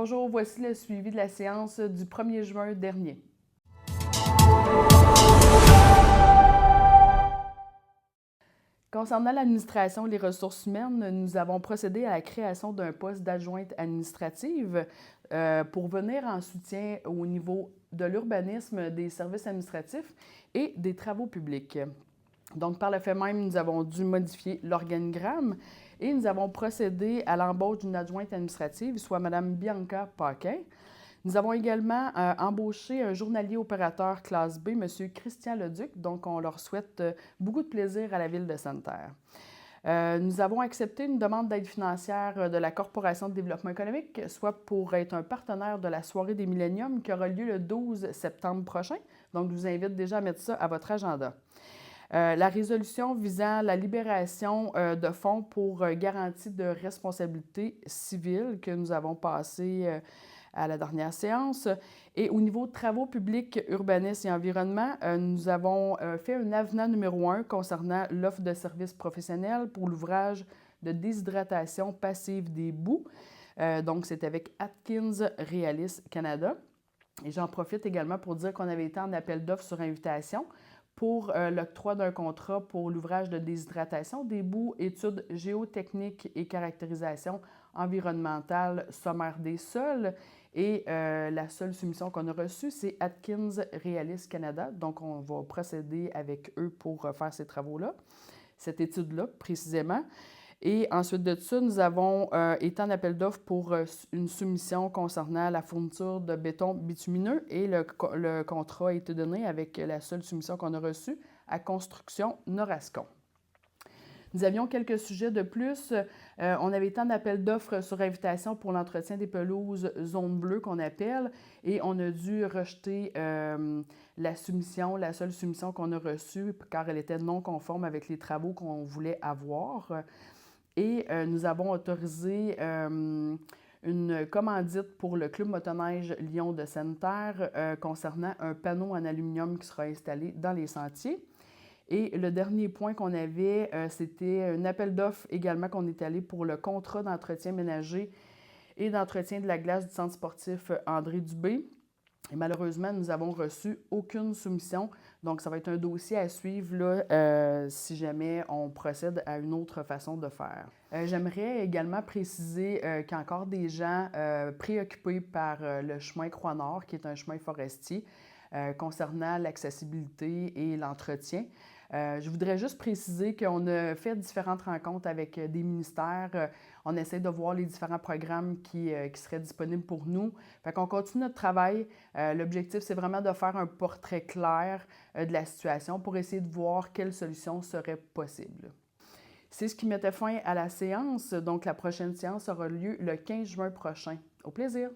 Bonjour, voici le suivi de la séance du 1er juin dernier. Concernant l'administration et les ressources humaines, nous avons procédé à la création d'un poste d'adjointe administrative pour venir en soutien au niveau de l'urbanisme, des services administratifs et des travaux publics. Donc, par le fait même, nous avons dû modifier l'organigramme et nous avons procédé à l'embauche d'une adjointe administrative, soit Mme Bianca Paquin. Nous avons également embauché un journalier opérateur classe B, M. Christian Leduc, donc on leur souhaite beaucoup de plaisir à la Ville de Sainte-Terre. Nous avons accepté une demande d'aide financière de la Corporation de développement économique, soit pour être un partenaire de la soirée des Milléniums qui aura lieu le 12 septembre prochain. Donc, je vous invite déjà à mettre ça à votre agenda. La résolution visant la libération de fonds pour garantie de responsabilité civile que nous avons passée à la dernière séance. Et au niveau de travaux publics, urbanisme et environnement, nous avons fait un avenant numéro 1 concernant l'offre de services professionnels pour l'ouvrage de déshydratation passive des boues. Donc, c'est avec Atkins Realis Canada. Et j'en profite également pour dire qu'on avait été en appel d'offres sur invitation pour l'octroi d'un contrat pour l'ouvrage de déshydratation des boues, études géotechniques et caractérisation environnementale sommaire des sols. Et la seule soumission qu'on a reçue, c'est Atkins Realis Canada. Donc, on va procéder avec eux pour faire ces travaux-là, cette étude-là précisément. Et ensuite de ça, nous avons été en appel d'offres pour une soumission concernant la fourniture de béton bitumineux et le contrat a été donné avec la seule soumission qu'on a reçue à Construction Norascon. Nous avions quelques sujets de plus. On avait été en appel d'offres sur invitation pour l'entretien des pelouses zone bleue qu'on appelle et on a dû rejeter la seule soumission qu'on a reçue car elle était non conforme avec les travaux qu'on voulait avoir. Et nous avons autorisé une commandite pour le Club motoneige Lyon de Sainte-Terre concernant un panneau en aluminium qui sera installé dans les sentiers. Et le dernier point qu'on avait, c'était un appel d'offres également qu'on est allé pour le contrat d'entretien ménager et d'entretien de la glace du centre sportif André Dubé. Et malheureusement, nous n'avons reçu aucune soumission. Donc, ça va être un dossier à suivre là, si jamais on procède à une autre façon de faire. J'aimerais également préciser qu'il y a encore des gens préoccupés par le chemin Croix-Nord, qui est un chemin forestier, concernant l'accessibilité et l'entretien. Je voudrais juste préciser qu'on a fait différentes rencontres avec des ministères. On essaie de voir les différents programmes qui seraient disponibles pour nous. Fait qu'on continue notre travail. L'objectif, c'est vraiment de faire un portrait clair de la situation pour essayer de voir quelles solutions seraient possibles. C'est ce qui mettait fin à la séance. Donc, la prochaine séance aura lieu le 15 juin prochain. Au plaisir!